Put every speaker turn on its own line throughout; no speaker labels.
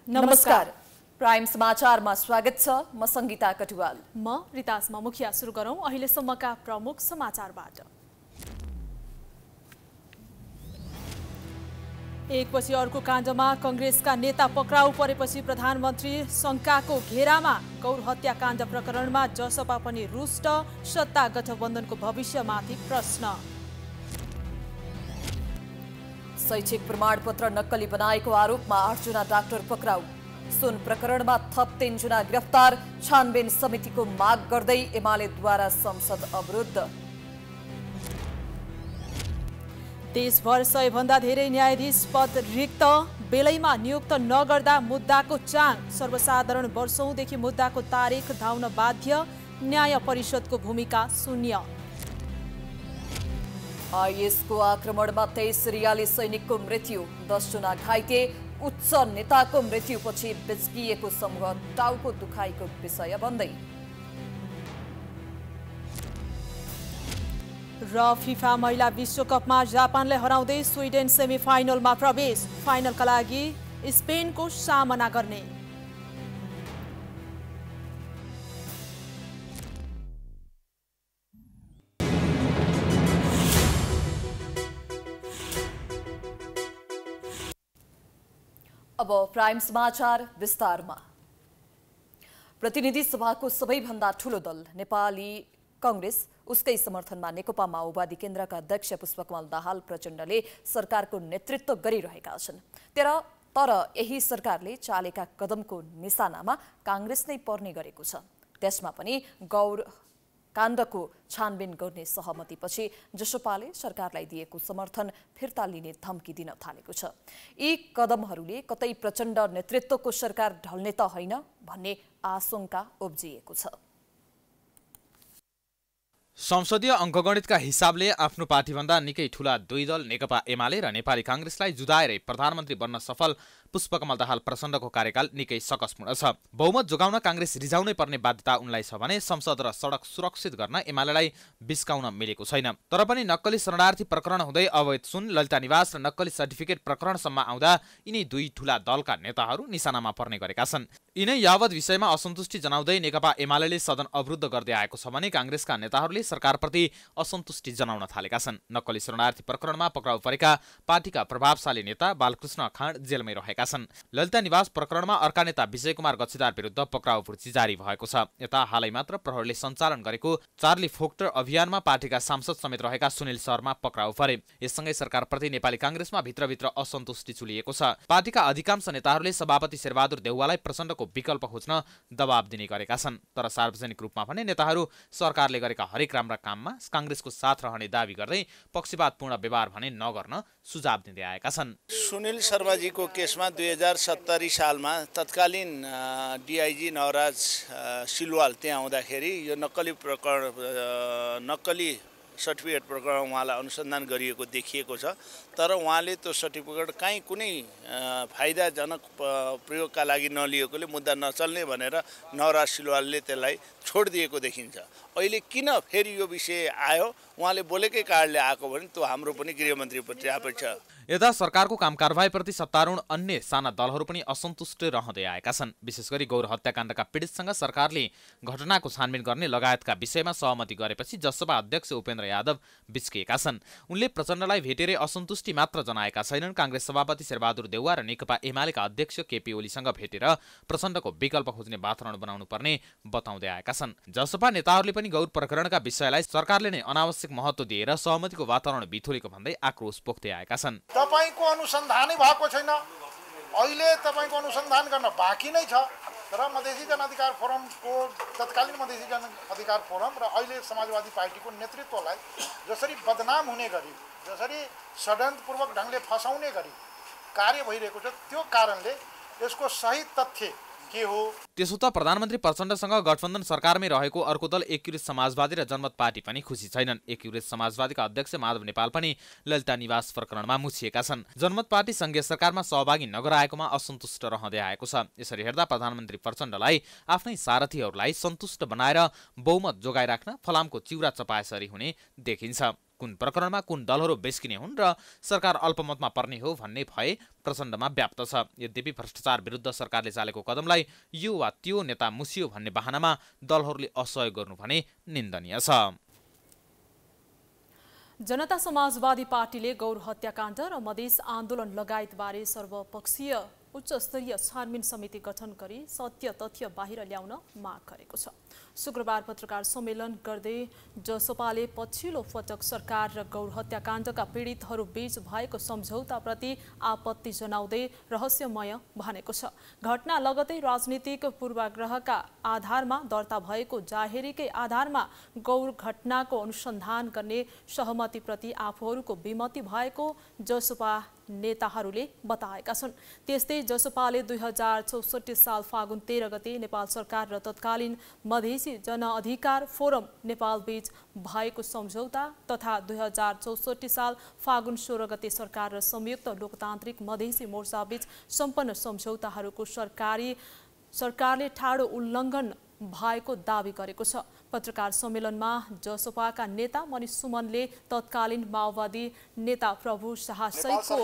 नमस्कार। प्राइम समाचारमा स्वागत छ। म संगीता कटुवाल।
म रितासमा। मुख्य सुरु गरौं अहिलेसम्मका प्रमुख समाचारबाट। एकपछि अर्को काण्डमा कांग्रेसका नेता पक्राउ परेपछि प्रधानमन्त्री शंकाको घेरामा। गौर हत्याकाण्ड प्रकरणमा जसपा पनि रुष्ट। सत्ता गठबन्धनको भविष्यमाथि प्रश्न।
शैक्षिक प्रमाणपत्र नक्कली बनाएको आरोपमा 8 जना डाक्टर पक्राउ। सुन प्रकरणमा थप 3 जना गिरफ्तार। छानबिन समितिको माग गर्दै एमालेद्वारा संसद अवरुद्ध।
देशभर 100 भन्दा धेरै न्यायाधीश पद रिक्त। बेलैमा नियुक्त नगर्दा मुद्दाको चाङ। सर्वसाधारण वर्षौंदेखि मुद्दाको तारिख धाउन बाध्य। न्याय परिषदको भूमिका शून्य।
आईएसको आक्रमणमा 23 सिरियाली सैनिकको मृत्यु। 10 जना घाइते। उच्च नेताको मृत्युपछि बिच्किएको समूह टाउको दुखाइको विषय बन्दै।
र फिफा महिला विश्वकपमा जापानलाई हराउँदै स्विडेन सेमिफाइनलमा प्रवेश। फाइनलका लागि स्पेनको सामना गर्ने।
अब प्राइम समाचार विस्तारमा। प्रतिनिधि सभाको सबैभन्दा ठूलो दल नेपाली कांग्रेस उसकै समर्थनमा नेकपा माओवादी केन्द्रका अध्यक्ष पुष्पकमल दाहाल प्रचण्डले सरकारको नेतृत्व गरिरहेका छन्। तर यही सरकारले चालेका कदमको निशानामा कांग्रेस नै पर्ने गरेको छ। त्यसमा पनि गौर काण्डको छानबिन गर्ने सहमतिपछि जसपाले सरकारलाई दिएको समर्थन फिर्ता लिने धम्की दिन थालेको छ। यी कदमहरूले कतै प्रचण्ड नेतृत्वको सरकार ढल्ने त होइन भन्ने आशंका उब्जिएको छ।
संसदीय अङ्कगणितका हिसाबले आफ्नो पार्टीभन्दा निकै ठूला दुई दल नेकपा एमाले र नेपाली कांग्रेसलाई जुधाएरै प्रधानमन्त्री बन्न सफल पुष्पकमल दाहाल प्रचण्डको कार्यकाल निकै सकसपूर्ण छ। बहुमत जोगाउन कांग्रेस रिजाउनै पर्ने बाध्यता उनलाई छ भने संसद र सडक सुरक्षित गर्न एमालेलाई बिस्काउन मिलेको छैन। तर पनि नक्कली शरणार्थी प्रकरण हुँदै अवैध सुन, ललिता निवास र नक्कली सर्टिफिकेट प्रकरणसम्म आउँदा यिनै दुई ठूला दलका नेताहरू निशानामा पर्ने गरेका छन्। यिनै यावत विषयमा असन्तुष्टि जनाउँदै नेकपा एमाले सदन अवरुद्ध गर्दै आएको छ भने कांग्रेसका नेताहरूले सरकारप्रति असन्तुष्टि जनाउन थालेका छन्। नक्कली शरणार्थी प्रकरणमा पक्राउ परेका पार्टीका प्रभावशाली नेता बालकृष्ण खाँड जेलमै रहेका छन्। ललिता निवास प्रकरणमा अर्का नेता विजय कुमार गच्छीदार विरुद्ध पक्राउ पूर्ति जारी भएको छ। यता हालै मात्र प्रहरीले सञ्चालन गरेको चार्ली फोक्टर अभियानमा पार्टीका सांसद समेत रहेका सुनिल शर्मा पक्राउ परे। यससँगै सरकारप्रति नेपाली कांग्रेसमा भित्रभित्र असन्तुष्टि चुलिएको छ। पार्टीका अधिकांश नेताहरूले सभापति शेरबहादुर देउवालाई प्रचण्डको विकल्प खोज्न दबाब दिने गरेका छन्। तर सार्वजनिक रूपमा भने नेताहरू सरकारले गरेका हरेक राम्रा काममा कांग्रेसको साथ रहने दावी गर्दै पक्षपातपूर्ण व्यवहार भने नगर्न सुझाव दिँदै आएका छन्।
सुनिल शर्माजीको केसमा 2070 सालमा तत्कालीन डीआईजी नवराज सिलवाल त्यहाँ आउँदाखेरि यो नक्कली सर्टिफिकेट प्रकरण उहाँलाई अनुसन्धान गरिएको देखिएको छ। तर उहाँले त्यो सर्टिफिकेट कहीँ कुनै फाइदाजनक प्रयोगका लागि नलिएकोले मुद्दा नचल्ने भनेर नवराज सिलवालले त्यसलाई छोडिदिएको देखिन्छ। अहिले किन फेरि यो विषय आयो, उहाँले बोलेकै कारणले आएको भने त्यो हाम्रो पनि गृहमन्त्रीप्रति अपेक्षा।
यता सरकारको कामकारबाहीप्रति सत्तारूढ अन्य साना दलहरू पनि असन्तुष्ट रहँदै आएका छन्। विशेष गरी गौर हत्याकाण्डका पीडितसँग सरकारले घटनाको छानबिन गर्ने लगायतका विषयमा सहमति गरेपछि जसपा अध्यक्ष उपेन्द्र यादव बिच्किएका छन्। उनले प्रचण्डलाई भेटेरै असन्तुष्टि मात्र जनाएका छैनन्। कांग्रेस सभापति शेरबहादुर देउवा र नेकपा एमालेका अध्यक्ष केपी ओलीसँग भेटेर प्रचण्डको विकल्प खोज्ने वातावरण बनाउनु पर्ने बताउँदै आएका छन्। जसपा नेताहरूले पनि गौर प्रकरणका विषयलाई सरकारले नै अनावश्यक महत्त्व दिएर सहमतिको वातावरण बिथोलेको भन्दै आक्रोश पोख्दै आएका छन्।
तपाईको अनुसन्धानै भएको छैन। अहिले तपाईको अनुसन्धान गर्न बाँकी नै छ। र मधेसी जनअधिकार फोरमको तत्कालीन मधेसी जनअधिकार फोरम र अहिले समाजवादी पार्टीको नेतृत्वलाई जसरी बदनाम हुने गरी, जसरी षड्यन्त्रपूर्वक ढङ्गले फसाउने गरी कार्य भइरहेको छ, त्यो कारणले यसको सही तथ्य के हो?
त्यसो त प्रधानमन्त्री प्रचण्डसँग गठबन्धन सरकारमै रहेको अर्को दल एकीकृत समाजवादी र जनमत पार्टी पनि खुसी छैनन्। एकीकृत समाजवादीका अध्यक्ष माधव नेपाल पनि ललिता निवास प्रकरणमा मुछिएका छन्। जनमत पार्टी संघीय सरकारमा सहभागी नगराएकोमा असन्तुष्ट रहँदै आएको छ। यसरी हेर्दा प्रधानमन्त्री प्रचण्डलाई आफ्नै सारथीहरूलाई सन्तुष्ट बनाएर बहुमत जोगाइराख्न फलामको चिउरा चपाएसरी हुने देखिन्छ। कुन प्रकरणमा कुन दलहरू बेस्किने हुन् र सरकार अल्पमतमा पर्ने हो भन्ने भय प्रचण्डमा व्याप्त छ। यद्यपि भ्रष्टाचार विरुद्ध सरकारले चालेको कदमलाई यो वा त्यो नेता मुसियो भन्ने बहानामा दलहरूले असहयोग गर्नु भने निन्दनीय छ।
जनता समाजवादी पार्टीले गौर हत्याकाण्ड र मधेस आन्दोलन लगायतबारे सर्वपक्षीय उच्चस्तरीय छानबिन समिति गठन गरी सत्य तथ्य बाहिर ल्याउन माग गरेको छ। शुक्रबार पत्रकार सम्मेलन गर्दै जसपाले पछिल्लो पटक सरकार र गौर हत्याकाण्डका पीडितहरू बीच भएको सम्झौताप्रति आपत्ति जनाउँदै रहस्यमय भनेको छ। घटना लगतै राजनीतिक पूर्वाग्रहका आधारमा दर्ता भएको जाहेरीकै आधारमा गौर घटनाको अनुसन्धान गर्ने सहमतिप्रति आफूहरूको विमति भएको जसपा नेताहरूले बताएका छन्। त्यस्तै जसपाले 2064 साल फागुन 13 गते नेपाल सरकार र तत्कालीन मधेसी जनअधिकार फोरम नेपाल बीच भएको सम्झौता तथा 2064 साल फागुन 16 गते सरकार र संयुक्त लोकतान्त्रिक मधेसी मोर्चा बीच सम्पन्न सम्झौताहरूको सरकारले ठाडो उल्लङ्घन भएको दावी गरेको छ। पत्रकार सम्मेलनमा जसपाका नेता मनिष सुमनले तत्कालीन माओवादी नेता प्रभु शाह सहितको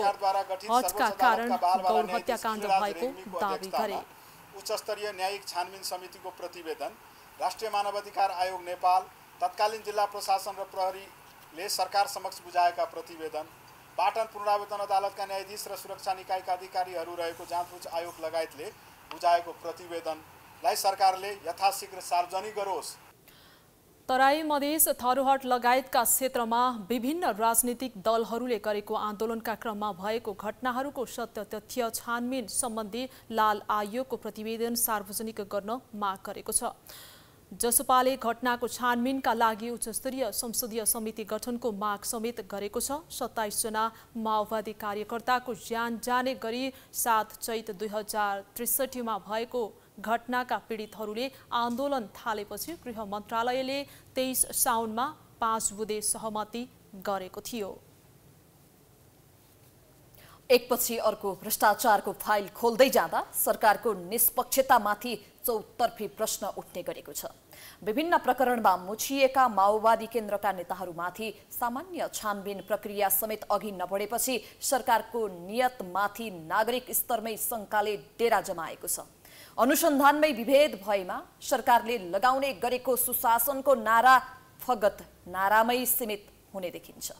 हजका कारण गौर हत्याकाण्ड भएको दावी गरे।
उच्चस्तरीय न्यायिक छानबिन समितिको प्रतिवेदन, राष्ट्रिय मानवाधिकार आयोग नेपाल, तत्कालीन जिल्ला प्रशासन र प्रहरीले सरकार समक्ष बुझाएका प्रतिवेदन, पाटन पुनरावर्तन अदालतका न्यायाधीश र सुरक्षा निकायका अधिकारीहरू रहेको जाँचबुझ आयोग लगायतले बुझाएको प्रतिवेदनलाई सरकारले यथाशीघ्र सार्वजनिक गरोस्।
तराई मधेस थरुहट लगायतका क्षेत्रमा विभिन्न राजनीतिक दलहरूले गरेको आन्दोलनका क्रममा भएको घटनाहरूको सत्य तथ्य छानबिन सम्बन्धी लाल आयोगको प्रतिवेदन सार्वजनिक गर्न माग गरेको छ। जसपाले घटनाको छानबिनका लागि उच्चस्तरीय संसदीय समिति गठनको माग समेत गरेको छ। 27 जना माओवादी कार्यकर्ताको ज्यान जाने गरी 7 चैत 2063 मा भएको घटनाका पीडितहरूले आन्दोलन थालेपछि गृह मन्त्रालयले 23 साउनमा 5 बुँदे सहमति गरेको थियो।
एकपछि अर्को भ्रष्टाचारको फाइल खोल्दै जाँदा सरकारको निष्पक्षतामाथि चौतर्फी प्रश्न उठ्ने गरेको छ। विभिन्न प्रकरणमा मुछिएका माओवादी केन्द्रका नेताहरूमाथि सामान्य छानबिन प्रक्रिया समेत अघि नबढेपछि सरकारको नियतमाथि नागरिक स्तरमै शङ्काले डेरा जमाएको छ। अनुसन्धानमै विभेद भएमा सरकारले लगाउने गरेको सुशासनको नारा फगत नारामै सीमित हुने देखिन्छ।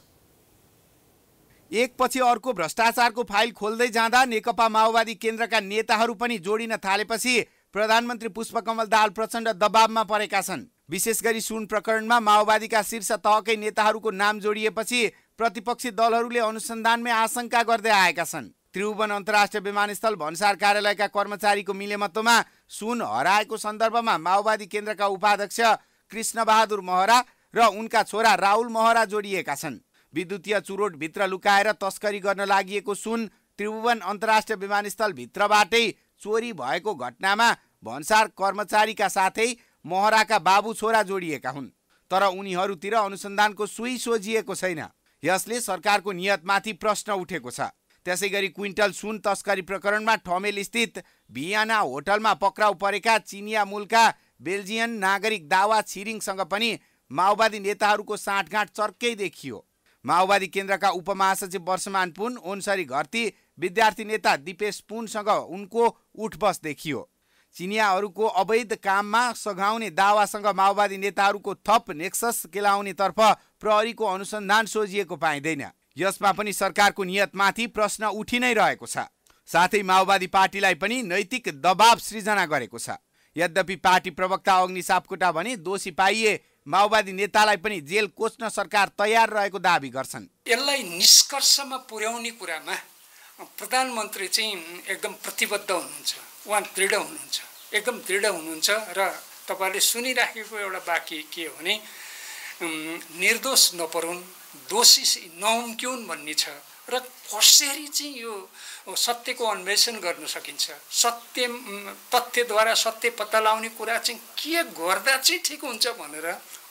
एकपछि अर्को भ्रष्टाचारको फाइल खोल्दै जाँदा नेकपा माओवादी केन्द्रका नेताहरू पनि जोडिन थालेपछि प्रधानमन्त्री पुष्पकमल दाहाल प्रचण्ड दबावमा परेका छन्। विशेष गरी सुन प्रकरणमा माओवादीका शीर्ष तहकै नेताहरूको नाम जोडिएपछि प्रतिपक्षी दलहरूले अनुसन्धानमै आशंका गर्दै आएका छन्। त्रिभुवन अन्तर्राष्ट्रिय विमानस्थल भन्सार कार्यालयका कर्मचारीको मिलेमतोमा सुन हराएको सन्दर्भमा माओवादी केन्द्रका उपाध्यक्ष कृष्णबहादुर महरा र उनका छोरा राहुल महरा जोडिएका छन्। विद्युतीय चुरोटभित्र लुकाएर तस्करी गर्न लागिएको सुन त्रिभुवन अन्तर्राष्ट्रिय विमानस्थल भित्रबाटै चोरी भएको घटनामा भन्सार कर्मचारीका साथै महराका बाबु छोरा जोडिएका हुन्। तर उनीहरूतिर अनुसन्धानको सुई सोझिएको छैन। यसले सरकारको नियतमाथि प्रश्न उठेको छ। त्यसैगरी क्विन्टल सुन तस्करी प्रकरणमा ठमेल स्थित भियाना होटलमा पक्राउ परेका चिनिया मूलका बेल्जियन नागरिक दावा छिरिङसँग पनि माओवादी नेताहरूको साँठगाँठ चर्कै देखियो। माओवादी केन्द्रका उपमहासचिव वर्षमान पुन, ओन्सरी घरती विद्यार्थी नेता दिपेश पुनसँग उनको उठबस देखियो। चिनियाहरूको अवैध काममा सघाउने दावासँग माओवादी नेताहरूको थप नेक्सस केलाउनेतर्फ प्रहरीको अनुसन्धान सोझिएको पाइँदैन। यसमा पनि सरकारको नियतमाथि प्रश्न उठि नै रहेको छ। साथै माओवादी पार्टीलाई पनि नैतिक दबाव सृजना गरेको छ। यद्यपि पार्टी प्रवक्ता अग्नि सापकोटा भने दोषी पाइए माओवादी नेतालाई पनि जेल कोच्न सरकार तयार रहेको दावी गर्छन्।
यसलाई निष्कर्षमा पुर्याउने कुरामा प्रधानमन्त्री चाहिँ एकदम प्रतिबद्ध हुनुहुन्छ, उहाँ दृढ हुनुहुन्छ, एकदम दृढ हुनुहुन्छ। र तपाईँले सुनिराखेको एउटा वाक्य के हो भने निर्दोष नपरुन्, दोषी नहुम्क्युन् भन्ने छ। र कसरी चाहिँ यो सत्यको अन्वेषण गर्न सकिन्छ, तथ्यद्वारा सत्य पत्ता लगाउने कुरा चाहिँ के गर्दा चाहिँ ठिक हुन्छ भनेर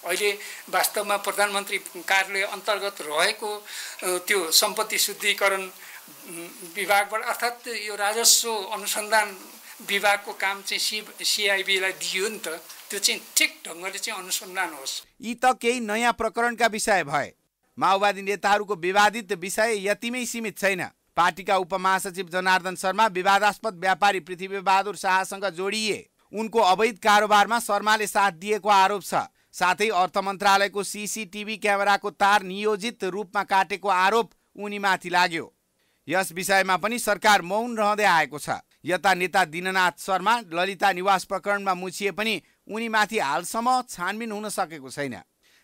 अहिले वास्तवमा प्रधानमन्त्री कार्यालय अन्तर्गत रहेको त्यो सम्पत्ति शुद्धिकरण विभागबाट अर्थात् यो राजस्व अनुसन्धान विभागको काम चाहिँ सिआइबीलाई दियो नि त। त्यो चाहिँ ठिक ढङ्गले चाहिँ अनुसन्धान होस्।
यी त केही नयाँ प्रकरणका विषय भए। माओवादी नेताहरूको विवादित विषय यतिमै सीमित छैन। पार्टीका उपमहासचिव जनार्दन शर्मा विवादास्पद व्यापारी पृथ्वीबहादुर शाहसँग जोडिए। उनको अवैध कारोबारमा शर्माले साथ दिएको आरोप छ। साथै अर्थ मन्त्रालयको सीसीटीभी क्यामेराको तार नियोजित रूपमा काटेको आरोप उनीमाथि लाग्यो। यस विषयमा पनि सरकार मौन रहँदै आएको छ। यता नेता दिननाथ शर्मा ललिता निवास प्रकरणमा मुछिए पनि उनीमाथि हालसम्म छानबिन हुन सकेको छैन।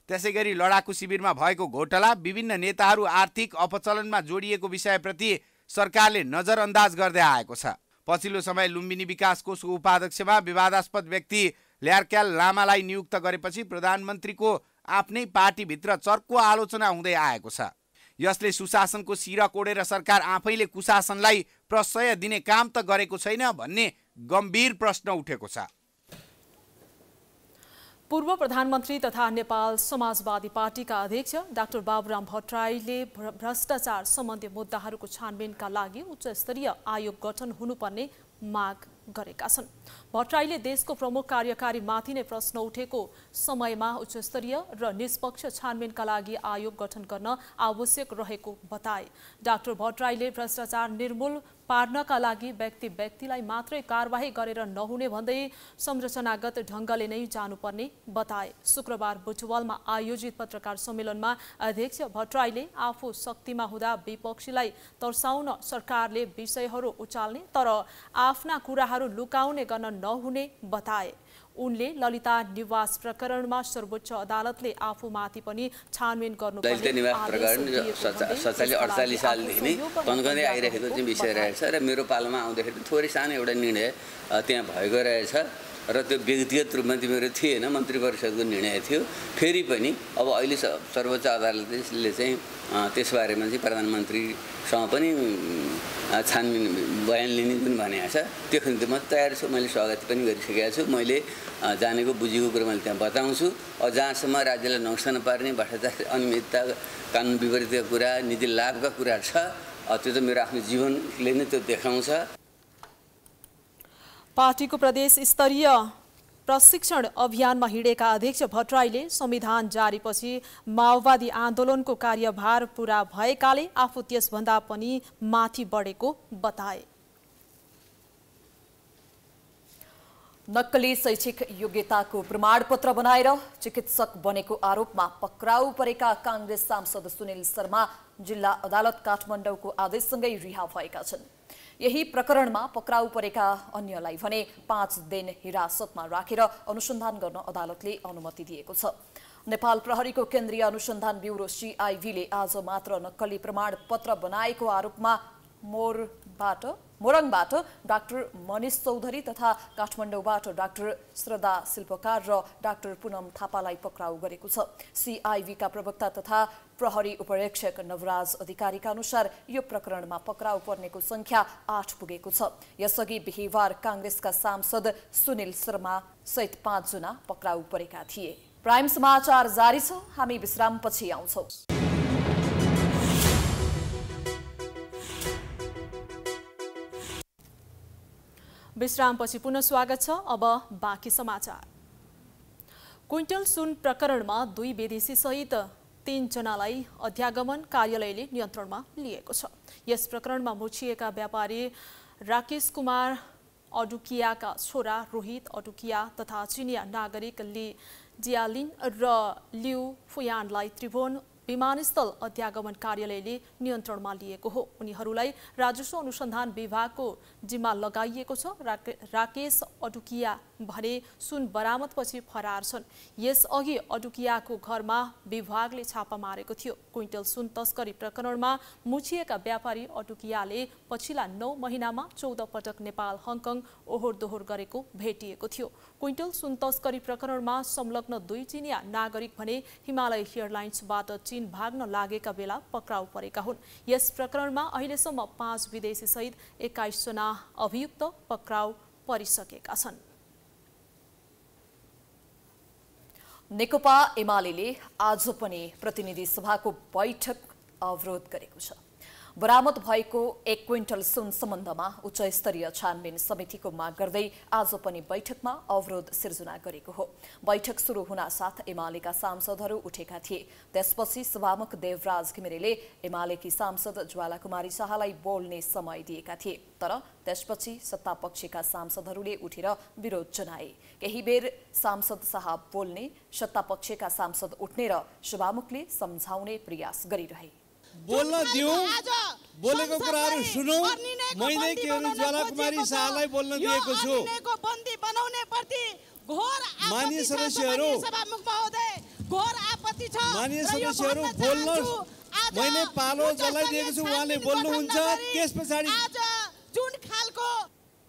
त्यसैगरी लडाकु शिविरमा भएको घोटाला, विभिन्न नेताहरू आर्थिक अपचलनमा जोडिएको विषयप्रति सरकारले नजरअन्दाज गर्दै आएको छ। पछिल्लो समय लुम्बिनी विकास कोषको उपाध्यक्षमा विवादास्पद व्यक्ति ल्यार्क्याल लामालाई नियुक्त गरेपछि प्रधानमन्त्रीको आफ्नै पार्टीभित्र चर्को आलोचना हुँदै आएको छ। यसले सुशासनको सिरा कोडेर सरकार आफैले कुशासनलाई प्रश्रय दिने काम त गरेको छैन भन्ने गम्भीर प्रश्न उठेको छ।
पूर्व प्रधानमन्त्री तथा नेपाल समाजवादी पार्टीका अध्यक्ष डाक्टर बाबुराम भट्टराईले भ्रष्टाचार सम्बन्धी मुद्दाहरूको छानबिनका लागि उच्चस्तरीय आयोग गठन हुनुपर्ने माग गरेका छन्। भट्टराईले देशको प्रमुख कार्यकारीमाथि नै प्रश्न उठेको समयमा उच्चस्तरीय र निष्पक्ष छानबिनका लागि आयोग गठन गर्न आवश्यक रहेको बताए। डाक्टर भट्टराईले भ्रष्टाचार निर्मूल पार्नका लागि व्यक्तिलाई मात्रै कारबाही गरेर नहुने भन्दै संरचनागत ढङ्गले नै जानुपर्ने बताए। शुक्रबार बुटवलमा आयोजित पत्रकार सम्मेलनमा अध्यक्ष भट्टराईले आफू शक्तिमा हुँदा विपक्षीलाई तर्साउन सरकारले विषयहरू उचाल्ने तर आफ्ना कुराहरू लुकाउने गर्न नहुने बताए। उनले ललिता निवास प्रकरणमा सर्वोच्च अदालतले आफूमाथि पनि छानबिन गर्नुपर्ने
ललिता निवास प्रकरण 47-48 सालदेखि नै तन्कँदै आइरहेको चाहिँ विषय रहेछ र मेरो पालोमा आउँदाखेरि थोरै सानो एउटा निर्णय त्यहाँ भएको रहेछ र त्यो व्यक्तिगत रूपमा चाहिँ मेरो थिएन, मन्त्री परिषदको निर्णय थियो। फेरि पनि अब अहिले सर्वोच्च अदालतले चाहिँ त्यसबारेमा चाहिँ प्रधानमन्त्रीसँग पनि छानबिन बयान लिने पनि भनेको छ। त्यो खनि म तयार छु, मैले स्वागत पनि गरिसकेको छु। मैले जानेको बुझेको कुरा मैले त्यहाँ बताउँछु। जहाँसम्म राज्यलाई नोक्सान पार्ने भ्रष्टाचार, अनियमितता, कानुन विपरीतका कुरा, नीति लाभका कुरा छ, त्यो त मेरो आफ्नो जीवनले नै त्यो देखाउँछ।
पार्टीको प्रदेश स्तरीय प्रशिक्षण अभियानमा हिँडेका अध्यक्ष भट्टराईले संविधान जारीपछि माओवादी आन्दोलनको कार्यभार पूरा भएकाले आफू त्यसभन्दा पनि माथि बढेको बताए।
नक्कली शैक्षिक योग्यताको प्रमाणपत्र बनाएर चिकित्सक बनेको आरोपमा पक्राउ परेका कांग्रेस सांसद सुनिल शर्मा जिल्ला अदालत काठमाडौँको आदेशसँगै रिहा भएका छन्। यही प्रकरणमा पक्राउ परेका अन्यलाई भने 5 दिन हिरासतमा राखेर अनुसन्धान गर्न अदालतले अनुमति दिएको छ। नेपाल प्रहरीको केन्द्रीय अनुसन्धान ब्युरो CIV ले आज मात्र नक्कली प्रमाणपत्र बनाएको आरोपमा मोरङबाट डाक्टर मनिष चौधरी तथा काठमाडौँबाट डाक्टर श्रद्धा शिल्पकार र डाक्टर पुनम थापालाई पक्राउ गरेको छ। CIV का प्रवक्ता तथा प्रहरी उपरीक्षक नवराज अधिकारीका अनुसार यो प्रकरणमा पक्राउ पर्नेको संख्या 8 पुगेको छ। यसअघि बिहीबार कांग्रेसका सांसद सुनिल शर्मा सहित 5 जना पक्राउ परेका थिए। प्राइम समाचार जारी छ, हामी विश्रामपछि आउँछौं।
विश्रामपछि पुनः स्वागत छ। अब बाँकी समाचार। क्विन्टल सुन प्रकरणमा 2 विदेशी सहित 3 जनालाई अध्यागमन कार्यालयले नियन्त्रणमा लिएको छ। यस प्रकरणमा मुछिएका व्यापारी राकेश कुमार अडुकियाका छोरा रोहित अडुकिया तथा चिनिया नागरिक ली जियालिन र लिउ फुयानलाई त्रिभुवन विमानस्थल अध्यागमन कार्यालयले नियन्त्रणमा लिएको हो। उनीहरूलाई राजस्व अनुसन्धान विभागको जिम्मा लगाइएको छ। राकेश अडुकिया भने सुन बरामदपछि फरार छन्। यसअघि अडुकियाको घरमा विभागले छापा मारेको थियो। क्विन्टल सुन तस्करी प्रकरणमा मुछिएका व्यापारी अडुकियाले पछिल्ला 9 महिनामा 14 पटक नेपाल हङकङ ओहोर दोहोर गरेको भेटिएको थियो। क्विन्टल सुन तस्करी प्रकरणमा संलग्न 2 चिनिया नागरिक भने हिमालय एयरलाइन्सबाट चीन भाग्न लागेका बेला पक्राउ परेका हुन्। यस प्रकरणमा अहिलेसम्म 5 विदेशी सहित 21 जना अभियुक्त पक्राउ परिसकेका छन्।
नेकपा एमाले आज पनि प्रतिनिधि सभाको बैठक अवरोध गरेको छ। बरामद भएको 1 क्विन्टल सुन सम्बन्धमा उच्च स्तरीय छानबिन समितिको माग गर्दै आज पनि बैठकमा अवरोध सिर्जना गरेको हो। बैठक सुरु हुन साथ एमालेका सांसदहरू उठेका थिए। त्यसपछि सभामुख देवराज घिमिरेले एमालेकी सांसद ज्वालाकुमारी शाहलाई बोल्ने समय दिएका थिए, तर त्यसपछि सत्तापक्षका सांसदहरूले उठेर विरोध जनाए। केही बेर सांसद शाह बोल्ने, सत्तापक्षका सांसद उठ्ने र सभामुखले सम्झाउने प्रयास गरिरहे।
बोल्न दिउँ, बोलेको कुराहरू सुनौँ। मैले केवल ज्वालाकुमारी शाहलाई बोल्न दिएको छु। माननीय सदस्यहरू बोल्नुहोस्। मैले पालो जसलाई दिएको छु उहाँले बोल्नुहुन्छ, त्यस पछाडि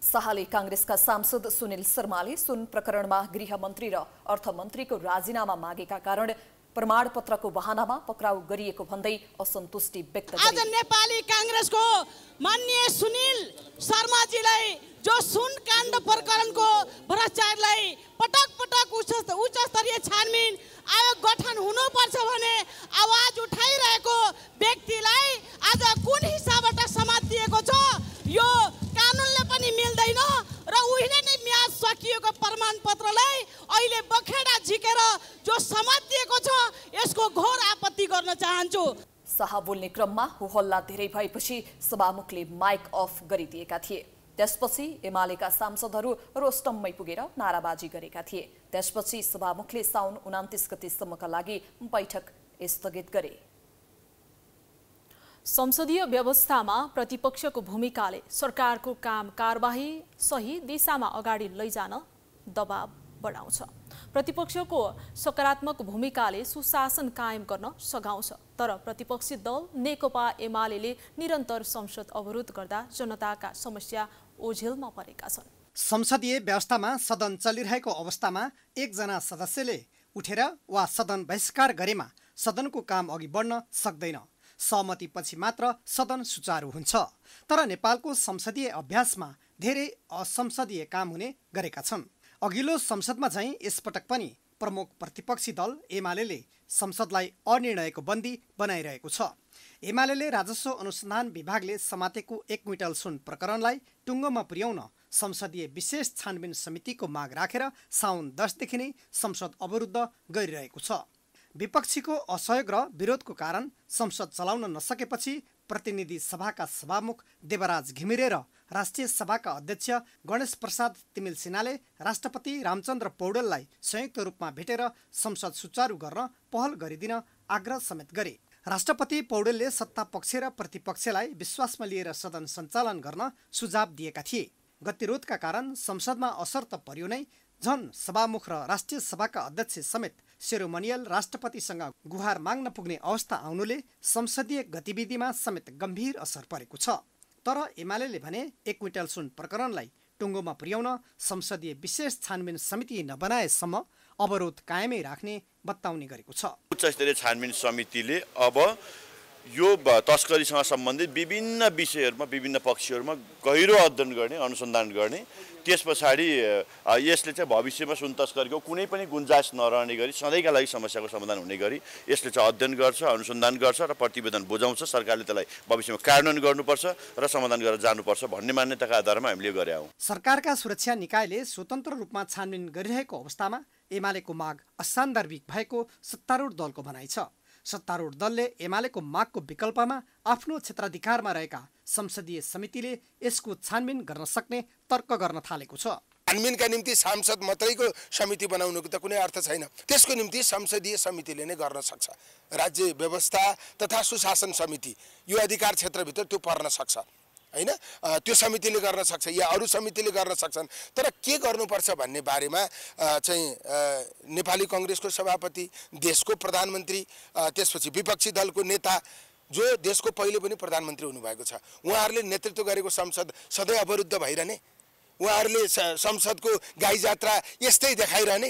शाहले कांग्रेसका सांसद सुनिल शर्माले सुन प्रकरणमा गृहमन्त्री र अर्थमन्त्रीको राजीनामा मागेका कारण प्रमाणपत्रको बहानामा पक्राउ गरिएको भन्दै असन्तुष्टि व्यक्त गरे।
आज नेपाली कांग्रेसको माननीय सुनिल शर्माजीलाई जो सुन काण्ड प्रकरणको भ्रष्टाचारलाई पटक पटक उच्च स्तरीय छानबिन आयोग गठन हुनुपर्छ भने आवाज उठाइरहेको व्यक्तिलाई आज कुन हिसाबबाट समातिएको छ, यो कानुनले पनि मिल्दैन र उहिले नै म्याद सकिएको प्रमाणपत्रलाई अहिले बखेडा झिकेर जो समातिएको छ यसको घोर आपत्ति गर्न चाहन्छु।
शाह बोल्ने क्रममा होहल्ला धेरै भएपछि सभामुखले माइक अफ गरिदिएका थिए। त्यसपछि एमालेका सांसदहरू रोस्टममै पुगेर नाराबाजी गरेका थिए। त्यसपछि सभामुखले साउन 29 गतेसम्मका लागि बैठक स्थगित गरे।
संसदीय व्यवस्थामा प्रतिपक्षको भूमिकाले सरकारको काम कारबाही सही दिशामा अगाडि लैजान दबाव बढाउँछ। प्रतिपक्षको सकारात्मक भूमिकाले सुशासन कायम गर्न सघाउँछ, तर प्रतिपक्षी दल नेकपा एमाले निरन्तर संसद अवरोध गर्दा जनताका समस्या ओझेलमा परेका छन्।
संसदीय व्यवस्थामा सदन चलिरहेको अवस्थामा एकजना सदस्यले उठेर वा सदन बहिष्कार गरेमा सदनको काम अघि बढ्न सक्दैन। सहमतिपछि मात्र सदन सुचारू हुन्छ। तर नेपालको संसदीय अभ्यासमा धेरै असंसदीय काम हुने गरेका छन्। अघिल्लो संसदमा चाहिँ यसपटक पनि प्रमुख प्रतिपक्षी दल एमाले संसदलाई अनिर्णयको बन्दी बनाइरहेको छ। एमाले राजस्व अनुसन्धान विभागले समातेको 1 क्विन्टल सुन प्रकरणलाई टुङ्गोमा पुर्याउन संसदीय विशेष छानबिन समितिको माग राखेर साउन 10 देखि नै संसद अवरुद्ध गरिरहेको छ। विपक्षीको असहयोग र विरोधको कारण संसद चलाउन नसकेपछि प्रतिनिधि सभाका सभामुख देवराज घिमिरे र राष्ट्रिय सभाका अध्यक्ष गणेश प्रसाद तिमिल सिन्हाले राष्ट्रपति रामचन्द्र पौडेललाई संयुक्त रूपमा भेटेर संसद सुचारू गर्न पहल गरिदिन आग्रह समेत गरे। राष्ट्रपति पौडेलले सत्ता पक्ष र प्रतिपक्षलाई विश्वासमा लिएर सदन सञ्चालन गर्न सुझाव दिएका थिए। गतिरोधका कारण संसदमा असर त पर्यो नै, झन सभामुख र राष्ट्रिय सभाका अध्यक्ष समेत सेरोमनियल राष्ट्रपतिसँग गुहार माग्न पुग्ने अवस्था आउनुले संसदीय गतिविधिमा समेत गम्भीर असर परेको छ। तर एमाले भने 1 क्विन्टल सुन प्रकरणलाई टुङ्गोमा पुर्याउन संसदीय विशेष छानबिन समिति नबनाएसम्म अवरोध कायमै राख्ने बताउने गरेको छ।
उच्च स्तरीय छानबिन समितिले अब यो तस्करीसँग सम्बन्धित विभिन्न विषयहरूमा विभिन्न पक्षहरूमा गहिरो अध्ययन गर्ने, अनुसन्धान गर्ने, त्यस पछाडि यसले चाहिँ भविष्यमा सुन तस्करीको कुनै पनि गुन्जाइस नरहने गरी सधैँका लागि समस्याको समाधान हुने गरी यसले चाहिँ अध्ययन गर्छ, अनुसन्धान गर्छ र प्रतिवेदन बुझाउँछ। सरकारले त्यसलाई भविष्यमा कार्यान्वयन गर्नुपर्छ र समाधान गरेर जानुपर्छ भन्ने मान्यताका आधारमा हामीले गरे हौं।
सरकारका सुरक्षा निकायले स्वतन्त्र रूपमा छानबिन गरिरहेको अवस्थामा एमालेको माग असान्दर्भिक भएको सत्तारूढ दलको भनाइ छ। सत्तारूढ दलले एमालेको मागको विकल्पमा आफ्नो क्षेत्राधिकारमा रहेका संसदीय समितिले यसको छानबिन गर्न सक्ने तर्क गर्न थालेको छ।
छानबिनका निम्ति सांसद मात्रैको समिति बनाउनुको त कुनै अर्थ छैन। त्यसको निम्ति संसदीय समितिले नै गर्न सक्छ। राज्य व्यवस्था तथा सुशासन समिति यो अधिकार क्षेत्रभित्र त्यो पर्न सक्छ हैन, त्यो समितिले गर्न सक्छ या अरू समितिले गर्न सक्छन्। तर के गर्नुपर्छ भन्ने बारेमा चाहिँ नेपाली कांग्रेसको सभापति, देशको प्रधानमन्त्री, त्यसपछि विपक्षी दलको नेता जो देशको पहिले पनि प्रधानमन्त्री हुनुभएको छ, उहाँहरूले नेतृत्व गरेको संसद सधैँ अवरुद्ध भइरहने, उहाँहरूले संसदको गाई जात्रा यस्तै देखाइरहने,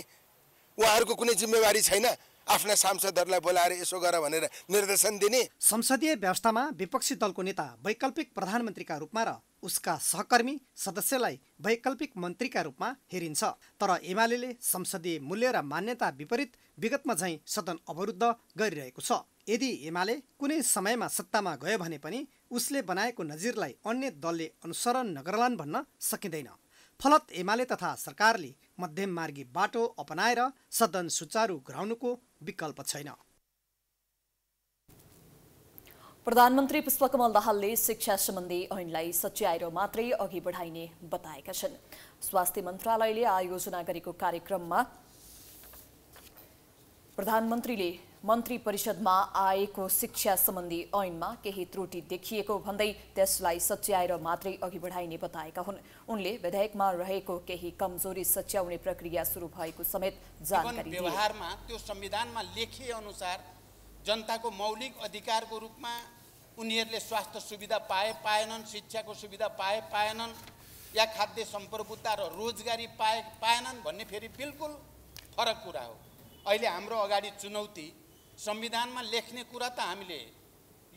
उहाँहरूको कुनै जिम्मेवारी छैन आफ्ना सांसदहरूलाई बोलाएर यसो गर भनेर निर्देशन दिने।
संसदीय व्यवस्थामा विपक्षी दलको नेता वैकल्पिक प्रधानमन्त्रीका रूपमा र उसका सहकर्मी सदस्यलाई वैकल्पिक मन्त्रीका रूपमा हेरिन्छ। तर एमाले संसदीय मूल्य र मान्यता विपरीत विगतमा झैं सदन अवरुद्ध गरिरहेको छ। यदि एमाले कुनै समयमा सत्तामा गयो भने पनि उसले बनाएको नजिरलाई अन्य दलले अनुसरण नगर्लान् भन्न सकिँदैन। फलत एमाले तथा सरकारले मध्यममार्गी बाटो अपनाएर सदन सुचारू गराउनुको विकल्प छैन।
प्रधानमन्त्री पुष्पकमल दाहालले शिक्षा सम्बन्धी ऐनलाई सच्याएर मात्रै अघि बढाइने बताएका छन्। स्वास्थ्य मन्त्रालयले आयोजना गरेको कार्यक्रममा प्रधानमन्त्रीले मन्त्री परिषदमा आएको शिक्षा सम्बन्धी ऐनमा केही त्रुटि देखिएको भन्दै त्यसलाई सच्याएर मात्रै अघि बढाइने बताएका हुन्। उनले विधेयकमा रहेको केही कमजोरी सच्याउने प्रक्रिया सुरु भएको समेत जानकारी दिए।
व्यवहारमा त्यो संविधानमा लेखिए अनुसार जनताको मौलिक अधिकारको रूपमा उनीहरूले स्वास्थ्य सुविधा पाएनन्, शिक्षाको सुविधा पाएनन्, या खाद्य सम्प्रभुता र रोजगारी पाएनन् भन्ने फेरि बिल्कुल फरक कुरा हो। अहिले हाम्रो अगाडि चुनौती संविधानमा लेख्ने कुरा त हामीले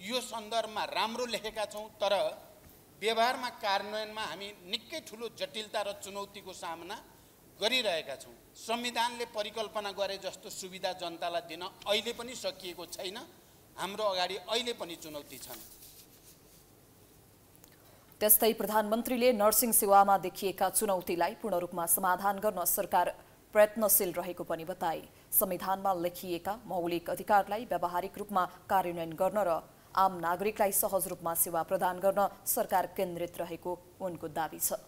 यो सन्दर्भमा राम्रो लेखेका छौँ, तर व्यवहारमा कार्यान्वयनमा हामी निकै ठुलो जटिलता र चुनौतीको सामना गरिरहेका छौँ। संविधानले परिकल्पना गरे जस्तो सुविधा जनतालाई दिन अहिले पनि सकिएको छैन। हाम्रो अगाडि अहिले पनि चुनौती छन्।
त्यस्तै प्रधानमन्त्रीले नर्सिङ सेवामा देखिएका चुनौतीलाई पूर्ण रूपमा समाधान गर्न सरकार प्रयत्नशील रहेको पनि बताए। संविधानमा लेखिएका मौलिक अधिकारलाई व्यावहारिक रूपमा कार्यान्वयन गर्न र आम नागरिकलाई सहज रूपमा सेवा प्रदान गर्न सरकार केन्द्रित रहेको उनको दाबी छ।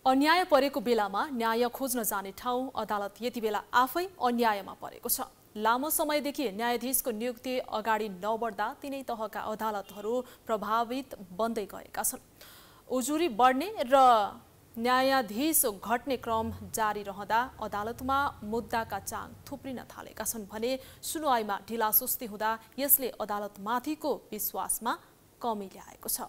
अन्याय परेको बेलामा न्याय खोज्न जाने ठाउँ अदालत यति बेला आफै अन्यायमा परेको छ। लामो समयदेखि न्यायाधीशको नियुक्ति अगाडि नबढ्दा तिनै तहका अदालतहरू प्रभावित बन्दै गएका छन्। उजुरी बढ्ने र न्यायाधीश घट्ने क्रम जारी रहँदा अदालतमा मुद्दाका चाङ थुप्रिन थालेका छन् भने सुनवाईमा ढिलासुस्ती हुँदा यसले अदालतमाथिको विश्वासमा कमी ल्याएको छ।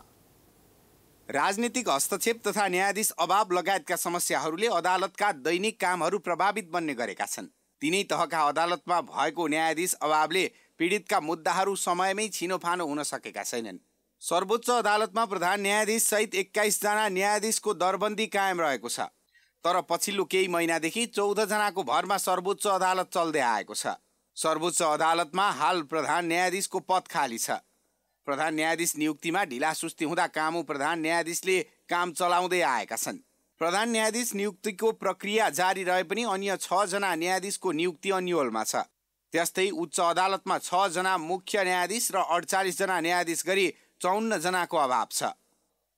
राजनीतिक हस्तक्षेप तथा न्यायाधीश अभाव लगायतका समस्याहरूले अदालतका दैनिक कामहरू प्रभावित बन्ने गरेका छन्। तिनै तहका अदालतमा भएको न्यायाधीश अभावले पीडितका मुद्दाहरू समयमै छिनोफानो हुन सकेका छैनन्। सर्वोच्च अदालतमा प्रधान न्यायाधीश सहित 21 जना न्यायाधीशको दरबन्दी कायम रहेको छ। तर पछिल्लो केही महिनादेखि 14 जनाको भरमा सर्वोच्च अदालत चल्दै आएको छ। सर्वोच्च अदालतमा हाल प्रधान न्यायाधीशको पद खाली छ। प्रधान न्यायाधीश नियुक्तिमा ढिलासुस्ती हुँदा कामु प्रधान न्यायाधीशले काम चलाउँदै आएका छन्। प्रधान न्यायाधीश नियुक्तिको प्रक्रिया जारी रहे पनि अन्य 6 जना न्यायाधीशको नियुक्ति अन्योलमा छ। त्यस्तै उच्च अदालतमा 6 जना मुख्य न्यायाधीश र 48 जना न्यायाधीश गरी 54 जनाको अभाव छ।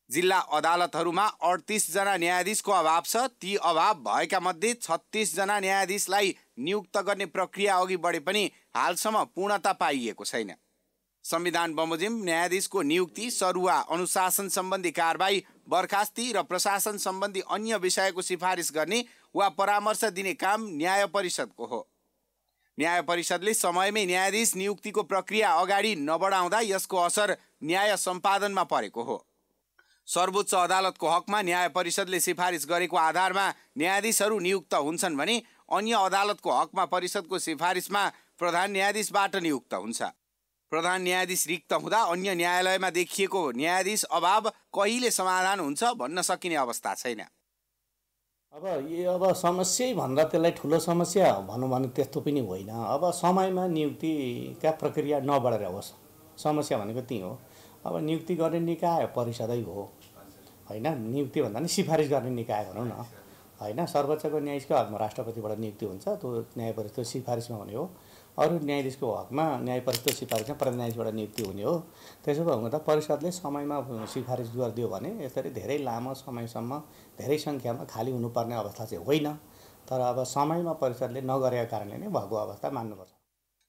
जिल्ला अदालतहरूमा 38 जना न्यायाधीशको अभाव छ। ती अभाव भएका मध्ये 36 जना न्यायाधीशलाई नियुक्त गर्ने प्रक्रिया अघि बढे पनि हालसम्म पूर्णता पाइएको छैन। संविधान बमोजिम न्यायाधीशको नियुक्ति, सरुवा, अनुशासन सम्बन्धी कारबाही, बर्खास्ती र प्रशासन सम्बन्धी अन्य विषयको सिफारिस गर्ने वा परामर्श दिने काम न्याय परिषदको हो। न्याय परिषदले समयमै न्यायाधीश नियुक्तिको प्रक्रिया अगाडि नबढाउँदा यसको असर न्याय सम्पादनमा परेको हो। सर्वोच्च अदालतको हकमा न्याय परिषदले सिफारिस गरेको आधारमा न्यायाधीशहरू नियुक्त हुन्छन् भने अन्य अदालतको हकमा परिषदको सिफारिसमा प्रधान न्यायाधीशबाट नियुक्त हुन्छ। प्रधान न्यायाधीश रिक्त हुँदा अन्य न्यायालयमा देखिएको न्यायाधीश अभाव कहिले समाधान हुन्छ भन्न सकिने अवस्था छैन।
अब समस्या भन्दा त्यसलाई ठुलो समस्या भनौँ भने त्यस्तो पनि होइन। अब समयमा नियुक्तिका प्रक्रिया नबढेर होस्, समस्या भनेको त्यही हो। अब नियुक्ति गर्ने निकाय परिषदै हो होइन, नियुक्ति भन्दा नि सिफारिस गर्ने निकाय भनौँ न होइन। सर्वोच्चको न्यायाधीशको हकमा राष्ट्रपतिबाट नियुक्ति हुन्छ, त्यो न्याय परिषदको सिफारिसमा हुने हो। अरू न्यायाधीशको हकमा न्याय परिषदको सिफारिसमा प्रधान न्यायाधीशबाट नियुक्ति हुने हो। त्यसो भए त परिषदले समयमा सिफारिस गरिदियो भने यसरी धेरै लामो समयसम्म धेरै सङ्ख्यामा खाली हुनुपर्ने अवस्था चाहिँ होइन। तर अब समयमा परिषदले नगरेका कारणले नै भएको अवस्था मान्नुपर्छ।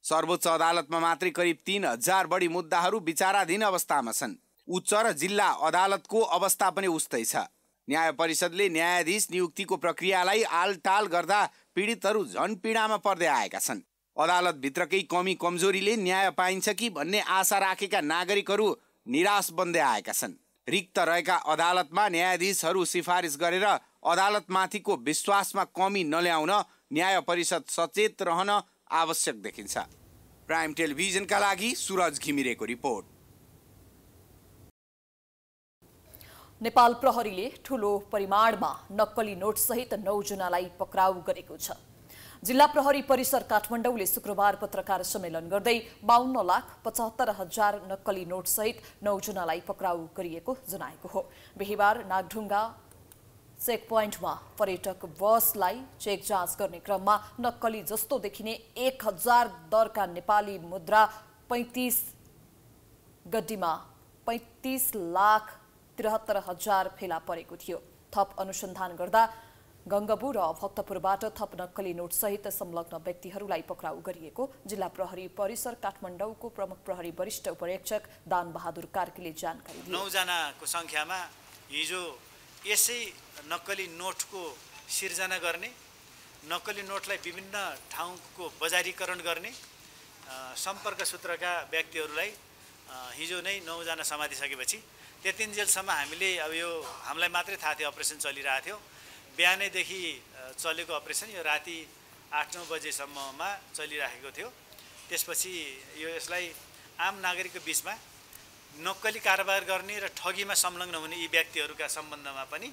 सर्वोच्च अदालतमा मात्रै करिब 3000 बढी मुद्दाहरू विचाराधीन अवस्थामा छन्। उच्च र जिल्ला अदालतको अवस्था पनि उस्तै छ। न्याय परिषदले न्यायाधीश नियुक्तिको प्रक्रियालाई आलटाल गर्दा पीडितहरू झन पीडामा पर्दै आएका छन्। अदालतभित्रकै कमी कमजोरीले न्याय पाइन्छ कि भन्ने आशा राखेका नागरिकहरू निराश बन्दै आएका छन्। रिक्त रहेका अदालतमा न्यायाधीशहरू सिफारिस गरेर अदालतमाथिको विश्वासमा कमी नल्याउन न्याय परिषद सचेत रहन आवश्यक देखिन्छ। प्राइम टेलिभिजनका लागि सुरज घिमिरेको रिपोर्ट।
नेपाल प्रहरीले ठूलो परिमाणमा नक्कली नोट सहित 9 जनालाई पक्राउ गरेको छ। जिल्ला प्रहरी परिसर काठमाडौँले शुक्रबार पत्रकार सम्मेलन गर्दै 52,75,000 नक्कली नोट सहित 9 जनालाई पक्राउ गरिएको जनाएको हो। बिहीबार नागढुङ्गा चेक पोइन्टमा पर्यटक बसलाई चेक जाँच गर्ने क्रममा नक्कली जस्तो देखिने 1000 दरका नेपाली मुद्रा 35 गड्डीमा 35,73,000 फेला परेको थियो। थप अनुसन्धान गर्दा गङ्गबु र भक्तपुरबाट थप नक्कली नोट सहित संलग्न व्यक्तिहरूलाई पक्राउ गरिएको जिल्ला प्रहरी परिसर काठमाडौँको प्रमुख प्रहरी वरिष्ठ उपरीक्षक दान बहादुर कार्कीले जानकारी दिए।
9 जनाको संख्यामा हिजो यसै नक्कली नोटको सिर्जना गर्ने, नक्कली नोटलाई विभिन्न ठाउँको बजारीकरण गर्ने सम्पर्क सूत्रका व्यक्तिहरूलाई हिजो नै 9 जना समातिसकेपछि त्यतिन्जेलसम्म हामीले अब यो हामीलाई मात्रै थाहा थियो अपरेसन चलिरहेको थियो। बिहानैदेखि चलेको अपरेसन यो राति 8-9 बजेसम्ममा चलिरहेको थियो। त्यसपछि यसलाई आम नागरिकको बीचमा नक्कली कारोबार गर्ने र ठगीमा संलग्न हुने यी व्यक्तिहरूका सम्बन्धमा पनि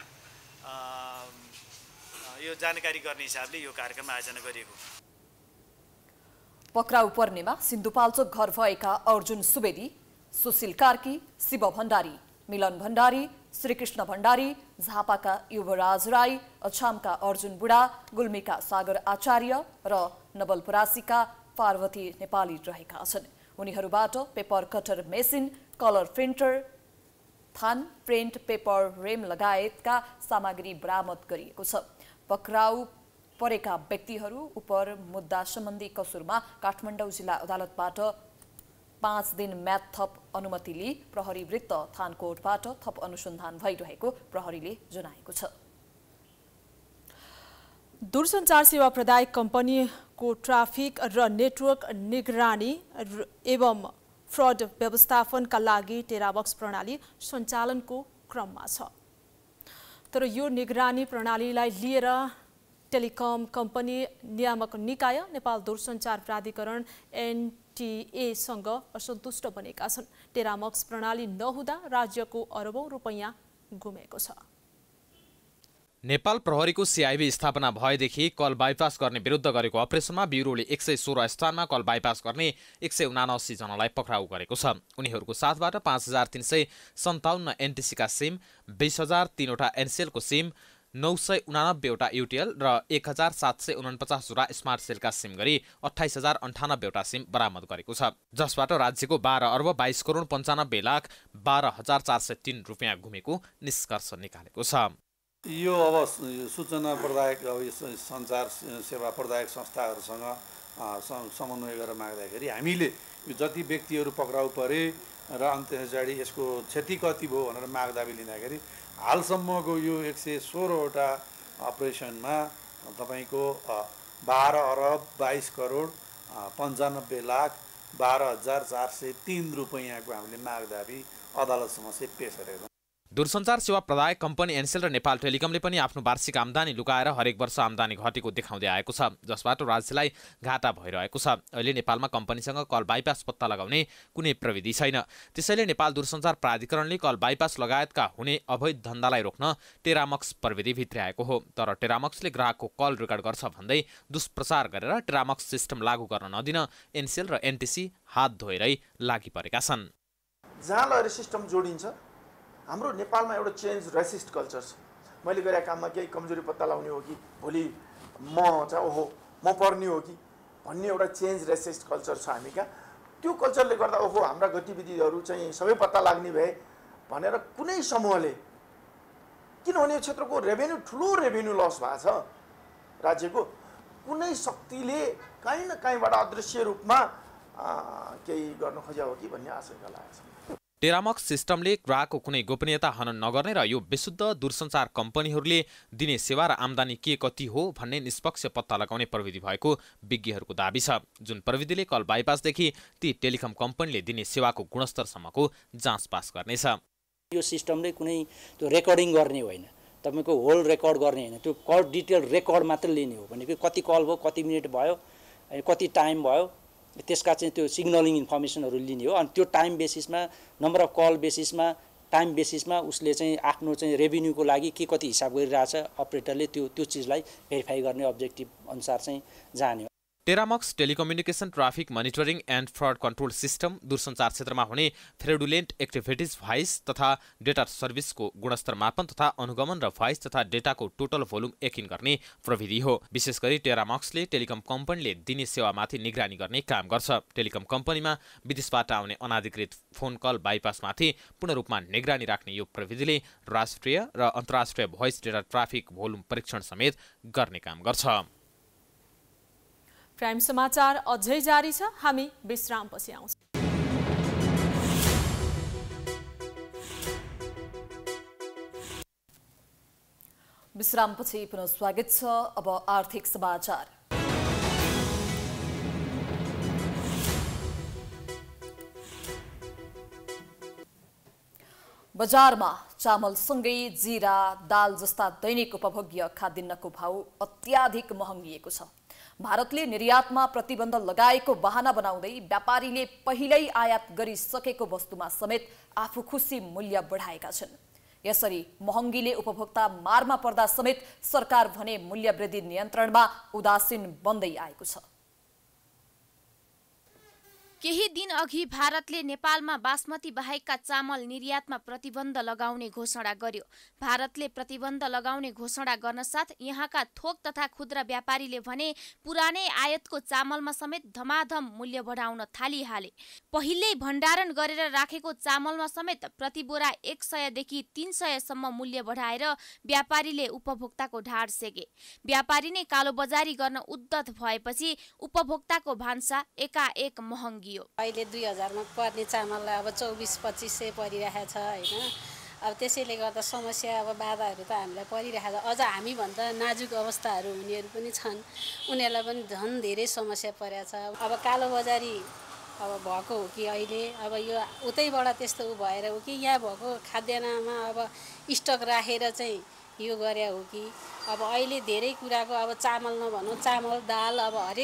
यो जानकारी गर्ने हिसाबले यो कार्यक्रम आयोजना गरिएको।
पक्राउ पर्नेमा सिन्धुपाल्चोक घर भएका अर्जुन सुवेदी, सुशील कार्की, शिव भण्डारी, मिलन भण्डारी, श्रीकृष्ण भण्डारी, झापाका युवराज राई, अछामका अर्जुन बुढा, गुल्मीका सागर आचार्य र नवलपरासीका पार्वती नेपाली रहेका छन्। उनीहरूबाट paper cutter machine, colour printer, थान प्रिन्ट पेपर रेम लगायतका सामग्री बरामद गरिएको छ। पक्राउ परेका व्यक्तिहरू उपर मुद्दा सम्बन्धी कसुरमा काठमाडौँ जिल्ला अदालतबाट 5 दिन म्याद थप अनुमति लिई प्रहरी वृत्त थानकोटबाट थप अनुसन्धान भइरहेको प्रहरीले जनाएको छ।
दूरसञ्चार सेवा प्रदायक कम्पनीको ट्राफिक र नेटवर्क निगरानी एवं फ्रड व्यवस्थापनका लागि टेराबक्स प्रणाली सञ्चालनको क्रममा छ। तर यो निगरानी प्रणालीलाई लिएर टेलिकम कम्पनी नियामक निकाय नेपाल दूरसञ्चार प्राधिकरण NTA सँग असन्तुष्ट बनेका छन्। टेराबक्स प्रणाली नहुँदा राज्यको अरबौं रुपैयाँ गुमेको छ।
नेपाल प्रहरीको CIB स्थापना भएदेखि कल बाइपास गर्ने विरुद्ध गरेको अपरेसनमा ब्युरोले 116 स्थानमा कल बाइपास गर्ने 179 जनालाई पक्राउ गरेको छ। उनीहरूको साथबाट 5357 NTC का सिम, 20,003 वटा NCL को सिम, 989 वटा UTL र 1749 जोडा स्मार्ट सेलका सिम गरी 28,098 वटा सिम बरामद गरेको छ। जसबाट राज्यको 12 अर्ब 22 करोड 95 लाख 12,403 रुपियाँ घुमेको निष्कर्ष निकालेको छ।
यो अब सूचना प्रदायक सञ्चार सेवा प्रदायक संस्थाहरूसँग समन्वय गरेर माग्दाखेरि हामीले यो जति व्यक्तिहरू पक्राउ परे र अन्त पछाडि यसको क्षति कति भयो भनेर माग्दाबी लिँदाखेरि हालसम्मको यो 116 वटा अपरेसनमा तपाईको 12 अर्ब 22 करोड 95 लाख 12,403 रुपैयाँको हामीले माग्दाबी अदालत समक्ष पेश गरेका छौँ।
दूरसञ्चार सेवा प्रदायक कम्पनी एनसेल र नेपाल टेलिकमले पनि आफ्नो वार्षिक आम्दानी लुकाएर हरेक वर्ष आम्दानी घटेको देखाउँदै आएको छ, जसबाट राज्यलाई घाटा भइरहेको छ। अहिले नेपालमा कम्पनीसँग कल बाइपास पत्ता लगाउने कुनै प्रविधि छैन। त्यसैले नेपाल दूरसञ्चार प्राधिकरणले कल बाइपास लगायतका हुने अवैध धन्दालाई रोक्न टेरामक्स प्रविधि भित्र्याएको हो। तर टेरामक्सले ग्राहकको कल रेकर्ड गर्छ भन्दै दुष्प्रचार गरेर टेरामक्स सिस्टम लागू गर्न नदिन एनसेल र NTC हात धोएरै लागि परेका छन्।
जहाँ लहरी सिस्टम जोडिन्छ, हाम्रो नेपालमा एउटा चेन्ज रेसिस्ट कल्चर छ। मैले गरेका काममा केही कमजोरी पत्ता लगाउने हो कि भोलि म चाहिँ ओहो म पर्ने हो कि भन्ने एउटा चेन्ज रेसिस्ट कल्चर छ हामी कहाँ। त्यो कल्चरले गर्दा ओहो हाम्रा गतिविधिहरू चाहिँ सबै पत्ता लाग्ने भए भनेर कुनै समूहले, किनभने यो क्षेत्रको रेभेन्यू ठुलो रेभेन्यू लस भएको छ राज्यको, कुनै शक्तिले काहीँ न काहीँबाट अदृश्य रूपमा केही गर्न खोज्या हो कि भन्ने आशंका लागेको छ।
टेरामक्स सिस्टमले ग्राहकको कुनै गोपनीयता हनन नगर्ने र यो विशुद्ध दूरसञ्चार कम्पनीहरूले दिने सेवा र आम्दानी के कति हो भन्ने निष्पक्ष पत्ता लगाउने प्रविधि भएको विज्ञहरूको दाबी छ। जुन प्रविधिले कल बाइपासदेखि ती टेलिकम कम्पनीले दिने सेवाको गुणस्तरसम्मको जाँच पास गर्नेछ।
यो सिस्टमले कुनै त्यो रेकर्डिङ गर्ने होइन, तपाईको होल रेकर्ड गर्ने होइन, त्यो कल डिटेल रेकर्ड मात्र लिने हो। भनेको कति कल भयो, कति मिनट भयो, कति टाइम भयो, त्यसका चाहिँ त्यो सिग्नलिङ इन्फर्मेसनहरू लिने हो। अनि त्यो टाइम बेसिसमा, नम्बर अफ कल बेसिसमा टाइम बेसिसमा उसले चाहिँ आफ्नो चाहिँ रेभिन्यूको लागि के कति हिसाब गरिरहेछ अपरेटरले त्यो चिजलाई भेरिफाई गर्ने अब्जेक्टिभ अनुसार चाहिँ जाने हो।
TERAMOCS telecommunication traffic monitoring and fraud control system दूरसञ्चार क्षेत्रमा हुने फ्रेडुलेन्ट एक्टिभिटिज भोइस तथा डेटा सर्भिसको गुणस्तर मापन तथा अनुगमन र भोइस तथा डेटाको टोटल भोल्युम यकिन गर्ने प्रविधि हो। विशेष गरी टेरामक्सले टेलिकम कम्पनीले दिने सेवामाथि निगरानी गर्ने काम गर्छ। टेलिकम कम्पनीमा विदेशबाट आउने अनाधिकृत फोन कल बाइपासमाथि पूर्ण रूपमा निगरानी राख्ने यो प्रविधिले राष्ट्रिय र अन्तर्राष्ट्रिय भोइस डेटा ट्राफिक भोल्युम परीक्षण समेत गर्ने काम गर्छ।
प्राइम समाचार अझै जारी छ, हामी विश्रामपछि आउँछौँ।
विश्रामपछि पुनः स्वागत छ। अब आर्थिक समाचार। बजारमा चामलसँगै जीरा, दाल जस्ता दैनिक उपभोग्य खाद्यान्नको भाउ अत्याधिक महँगिएको छ। भारतले निर्यातमा प्रतिबन्ध लगाएको बहाना बनाउँदै व्यापारीले पहिल्यै आयात गरिसकेको वस्तुमा समेत आफू खुसी मूल्य बढाएका छन्। यसरी महँगीले उपभोक्ता मारमा पर्दा समेत सरकार भने मूल्य वृद्धि नियन्त्रणमा उदासीन बन्दै आएको छ।
केही दिन अघि भारतले नेपालमा बासमती बाहेकका चामल निर्यातमा प्रतिबन्ध लगाउने घोषणा गर्यो। भारतले प्रतिबन्ध लगाउने घोषणा गर्नसाथ यहाँका थोक तथा खुद्रा व्यापारीले भने पुरानै आयातको चामलमा समेत धमाधम मूल्य बढाउन थालिहाले। पहिल्यै भण्डारण गरेर राखेको चामलमा समेत प्रति बोरा 100 देखि 300 सम्म मूल्य बढाएर व्यापारीले उपभोक्ताको ढाड सेके। व्यापारी नै कालोबजारी गर्न उद्धत भएपछि उपभोक्ताको भान्सा एकाएक महँगी।
अहिले 2000 मा पर्ने चामललाई अब 24-2500 परिरहेछ हैन। अब त्यसैले गर्दा समस्या अब बाधाहरू त हामीलाई परिरहेछ। अझ हामी भन्दा नाजुक अवस्थाहरू हुनेहरू पनि छन्, उनीहरूलाई पनि झन् धेरै समस्या परेछ। अब कालोबजारी अब भएको हो कि अहिले अब यो उतैबाट त्यस्तो भएर हो कि यहाँ भएको खाद्यान्नमा अब स्टक राखेर चाहिँ यो गरे हो कि अब अहिले धेरै कुराको अब चामल नभनौँ, चामल दाल अब हर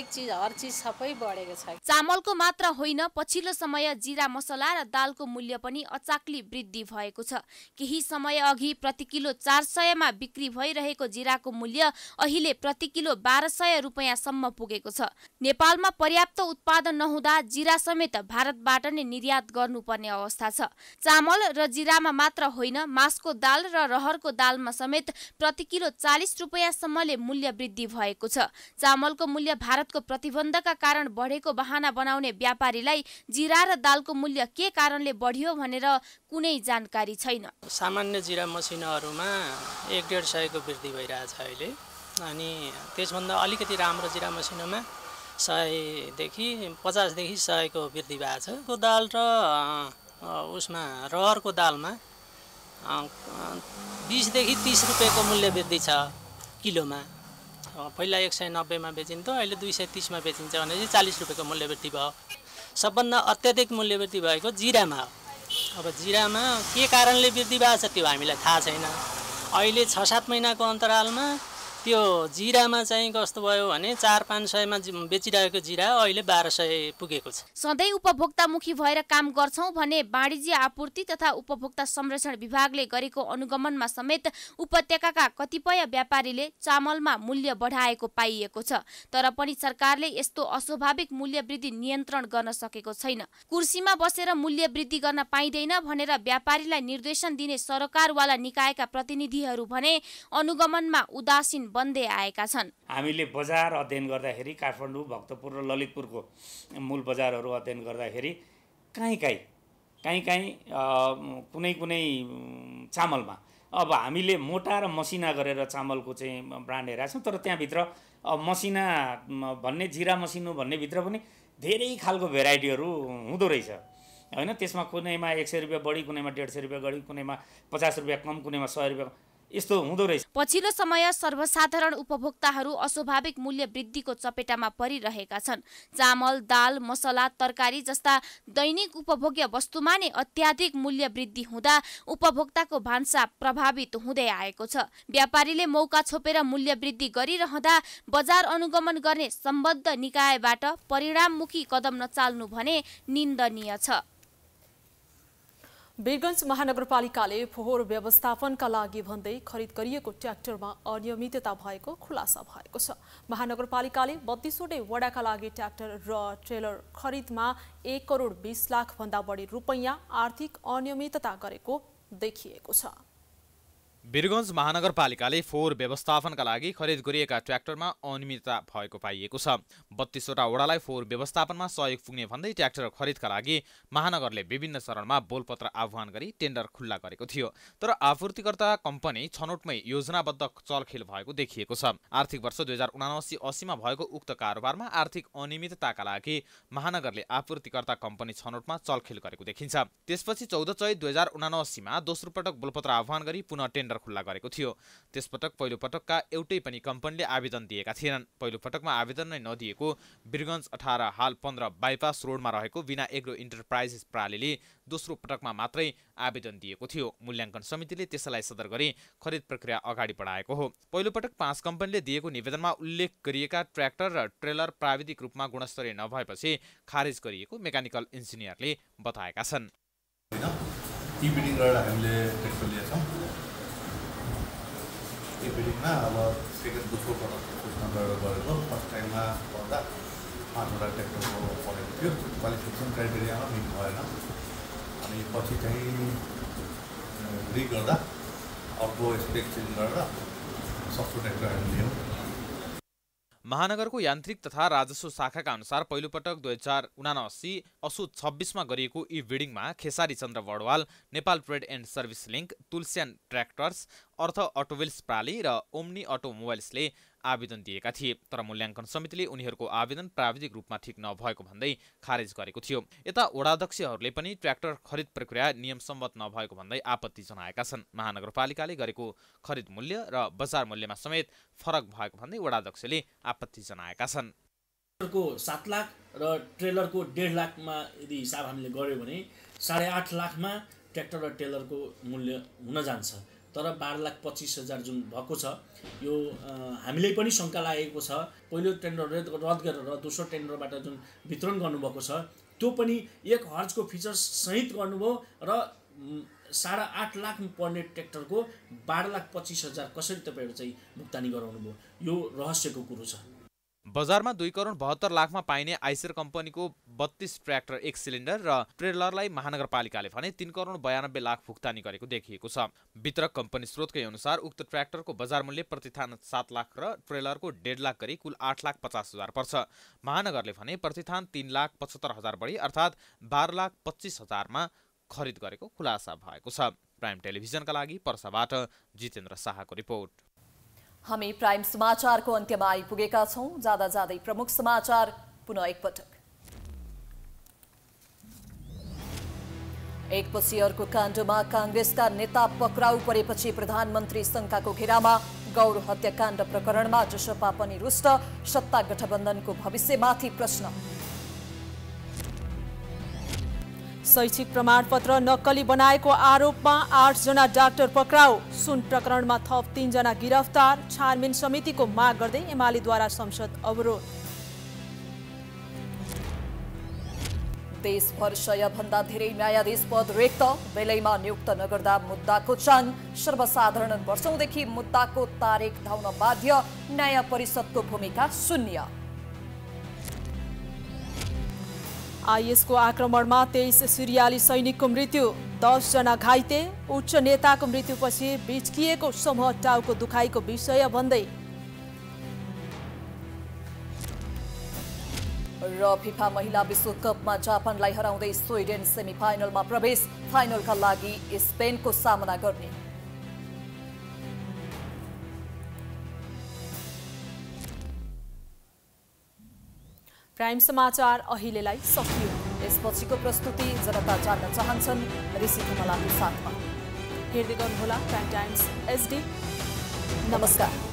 चीज सबै बढेको छ।
चामलको मात्र होइन, पछिल्लो समय जीरा मसला र दालको मूल्य पनि अचाक्ली वृद्धि भएको छ। केही समय अघि प्रति किलो 400 मा बिक्री भइरहेको जीराको मूल्य अहिले प्रति किलो 1200 रुपैयाँसम्म पुगेको छ। नेपालमा पर्याप्त उत्पादन नहुँदा जीरा समेत भारतबाट नै निर्यात गर्नुपर्ने अवस्था छ। चामल र जीरामा मात्र होइन, मासको दाल र रहरको दालमा समेत प्रति किलो 40 रुपैयाँसम्मले मूल्य वृद्धि भएको छ। चामलको मूल्य भारतको प्रतिबन्धका कारण बढेको बहाना बनाउने व्यापारीलाई जीरा र दालको मूल्य के कारणले बढ्यो भनेर कुनै जानकारी छैन।
सामान्य जीरा मसिनहरूमा 150 को वृद्धि भइरहेछ अहिले, अनि त्यसभन्दा अलिकति राम्रो जीरा मसिनोमा 100 देखि 50 देखि 100 को वृद्धि भएको छ। को दाल र उसमा रहरको दालमा 20 देखि 30 रुपैयाँको मूल्य वृद्धि छ किलोमा। पहिला 190 मा बेचिन्थ्यो, अहिले 230 मा बेचिन्छ भने चाहिँ 40 रुपैयाँको मूल्य वृद्धि भयो। सबभन्दा अत्याधिक मूल्य वृद्धि भएको जिरामा हो। अब जिरामा के कारणले वृद्धि भएको छ त्यो हामीलाई थाहा छैन। अहिले 6-7 महिनाको अन्तरालमा त्यो जिरामा चाहिँ कस्तो भयो भने 400-500 मा बेचिरहेको जिरा अहिले 1200 पुगेको छ।
सधैँ उपभोक्तामुखी भएर काम गर्छौं भने वाणिज्य आपूर्ति तथा उपभोक्ता संरक्षण विभागले गरेको अनुगमनमा समेत उपत्यकाका कतिपय व्यापारीले चामलमा मूल्य बढाएको पाइएको छ। तर पनि सरकारले यस्तो अस्वाभाविक मूल्य वृद्धि नियन्त्रण गर्न सकेको छैन। कुर्सीमा बसेर मूल्य वृद्धि गर्न पाइँदैन भनेर व्यापारीलाई निर्देशन दिने सरकारवाला निकायका प्रतिनिधिहरू भने अनुगमनमा उदासीन बन्दै आएका छन्।
हामीले बजार अध्ययन गर्दाखेरि काठमाडौँ, भक्तपुर र ललितपुरको मूल बजारहरू अध्ययन गर्दाखेरि कहीँ कुनै चामलमा अब हामीले मोटा र मसिना गरेर चामलको चाहिँ ब्रान्ड हेरेका छौँ, तर त्यहाँभित्र मसिना भन्ने जिरा मसिनो भन्ने भित्र पनि धेरै खालको भेराइटीहरू हुँदो रहेछ हैन। त्यसमा कुनैमा 100 रुपैयाँ बढी, कुनैमा 150 रुपैयाँ बढी, कुनैमा 50 रुपैयाँ कम, कुनैमा 100 रुपैयाँ यस्तो हुँदो रहेछ।
पछिल्लो समय सर्वसाधारण उपभोक्ताहरू अस्वाभाविक मूल्य वृद्धिको चपेटामा परिरहेका छन्। चामल, दाल, मसला, तरकारी जस्ता दैनिक उपभोग्य वस्तुमा नै अत्याधिक मूल्य वृद्धि हुँदा उपभोक्ताको भान्सा प्रभावित हुँदै आएको छ। व्यापारीले मौका छोपेर मूल्य वृद्धि गरिरहँदा बजार अनुगमन गर्ने सम्बद्ध निकायबाट परिणाममुखी कदम नचाल्नु भने निन्दनीय छ।
वीरगञ्ज महानगरपालिकाले फोहोर व्यवस्थापनका लागि भन्दै खरिद गरिएको ट्र्याक्टरमा अनियमितता भएको खुलासा भएको छ। महानगरपालिकाले 32वटै वडाका लागि ट्र्याक्टर र ट्रेलर खरिदमा 1 करोड 20 लाख भन्दा बढी रुपैयाँ आर्थिक अनियमितता गरेको देखिएको छ।
वीरगञ्ज महानगरपालिकाले फोहोर व्यवस्थापनका लागि खरिद गरिएका ट्र्याक्टरमा अनियमितता भएको पाइएको छ। 32वटा वडालाई फोहोर व्यवस्थापनमा सहयोग पुग्ने भन्दै ट्र्याक्टर खरिदका लागि महानगरले विभिन्न चरणमा बोलपत्र आह्वान गरी टेन्डर खुल्ला गरेको थियो। तर आपूर्तिकर्ता कम्पनी छनौटमै योजनाबद्ध चलखेल भएको देखिएको छ। आर्थिक वर्ष 2079-80 मा भएको उक्त कारोबारमा आर्थिक अनियमितताका लागि महानगरले आपूर्तिकर्ता कम्पनी छनौटमा चलखेल गरेको देखिन्छ। त्यसपछि 14 चैत 2079 मा दोस्रो पटक बोलपत्र आह्वान गरी पुनः टेन्डर खुल्ला गरेको थियो। त्यसपटक पहिलो पटकका एउटै पनि कम्पनीले आवेदन दिएका थिएनन्। पहिलो पटकमा आवेदन नै नदिएको वीरगञ्ज 18 हाल 15 बाइपास रोडमा रहेको बिना एग्रो इन्टरप्राइजेस प्रालीले दोस्रो पटकमा मात्रै आवेदन दिएको थियो। मूल्याङ्कन समितिले त्यसलाई सदर गरी खरिद प्रक्रिया अगाडि बढाएको हो। पहिलो पटक 5 कम्पनीले दिएको निवेदनमा उल्लेख गरिएका ट्र्याक्टर र ट्रेलर प्राविधिक रूपमा गुणस्तरीय नभएपछि खारेज गरिएको मेकानिकल इन्जिनियरले बताएका छन्।
बिडिङ गरेर हामीले ट्र्याक्टर लिएछौँ। यो बिडिङमा अब सेकेन्ड दोस्रो पटक सूचना गरेको फर्स्ट टाइममा पर्दा 5वटा ट्र्याक्टरको परेको थियो। क्वालिफिकेसन क्राइटेरियामा मिट भएन। अनि पछि चाहिँ गर्दा अर्को स्पेक चेन्ज गरेर सस्तो ट्र्याक्टर हामीले लियौँ।
महानगरको यान्त्रिक तथा राजस्व शाखाका अनुसार पहिलो पटक 2079 असोज 26 मा गरिएको ई बिडिङमा Khesari Chandra Badwal, Nepal trade and service link, Tulsyan tractors, Arth autowheels प्राली र ओम्नी अटोमोबाइल्सले आवेदन दिएका थिए। तर मूल्याङ्कन समितिले उनीहरूको आवेदन प्राविधिक रूपमा ठिक नभएको भन्दै खारेज गरेको थियो। यता वडाध्यक्षहरूले पनि ट्र्याक्टर खरिद प्रक्रिया नियमसम्मत नभएको भन्दै आपत्ति जनाएका छन्। महानगरपालिकाले गरेको खरिद मूल्य र बजार मूल्यमा समेत फरक भएको भन्दै वडाध्यक्षले आपत्ति जनाएका छन्।
ट्र्याक्टरको 7 लाख र ट्रेलरको 1.5 लाखमा यदि हिसाब हामीले गर्यो भने 8.5 लाखमा ट्र्याक्टर र ट्रेलरको मूल्य हुन जान्छ। तर 12,25,000 जुन भएको छ यो हामीले पनि शङ्का लागेको छ। पहिलो टेन्डर रद्द गरेर दोस्रो टेन्डरबाट जुन वितरण गर्नुभएको छ त्यो पनि 1 हर्जको फिचर्स सहित गर्नुभयो र 8.5 लाख पर्ने ट्र्याक्टरको 12,25,000 कसरी तपाईँहरू चाहिँ भुक्तानी गराउनु भयो, यो रहस्यको कुरो छ।
बजारमा 2 करोड 72 लाखमा पाइने आइसर कम्पनीको 32 ट्र्याक्टर 1 सिलिन्डर र ट्रेलरलाई महानगरपालिकाले भने 3 करोड 92 लाख भुक्तानी गरेको देखिएको छ। वितरक कम्पनी स्रोतकै अनुसार उक्त ट्र्याक्टरको बजार मूल्य प्रतिथान 7 लाख र ट्रेलरको 1.5 लाख गरी कुल 8,50,000 पर्छ। महानगरले भने प्रतिथान 3,75,000 बढी अर्थात् 12,25,000 मा खरिद गरेको खुलासा भएको छ। प्राइम टेलिभिजनका लागि पर्साबाट जितेन्द्र शाहको रिपोर्ट।
हामी प्राइम समाचारको अन्त्यमा आइपुगेका छौं। जाँदा जाँदै प्रमुख समाचार पुनः एकपटक। एकपछि अर्को काण्डमा कांग्रेसका नेता पक्राउ परेपछि प्रधानमन्त्री शङ्काको घेरामा। गौर हत्याकाण्ड प्रकरणमा जसपा पनि रुष्ट। सत्ता गठबन्धनको भविष्यमाथि प्रश्न।
शैक्षिक प्रमाणपत्र नक्कली बनाएको आरोपमा 8 जना डाक्टर पक्राउ। सुन प्रकरणमा थप 3 जना गिरफ्तार। छानबिन समितिको माग गर्दै एमालेद्वारा संसद अवरोध।
देशभर 100 भन्दा धेरै न्यायाधीश पद रिक्त। बेलैमा नियुक्त नगर्दा मुद्दाको चाङ। सर्वसाधारण वर्षौंदेखि मुद्दाको तारिख धाउन बाध्य। न्याय परिषदको भूमिका शून्य।
आईएसको आक्रमणमा 23 सिरियाली सैनिकको मृत्यु। 10 जना घाइते। उच्च नेताको मृत्युपछि बिचकिएको समूह टाउको दुखाइको विषय भन्दै।
र फिफा महिला विश्वकपमा जापानलाई हराउँदै स्विडेन सेमिफाइनलमा प्रवेश। फाइनलका लागि स्पेनको सामना गर्ने।
प्राइम समाचार अहिलेलाई सकियो।
यसपछिको प्रस्तुति जनता जान्न चाहन्छन् ऋषि धुमलाको साथमा।
हेर्दै गर्नुहोला प्राइम टाइम्स एसडी।
नमस्कार।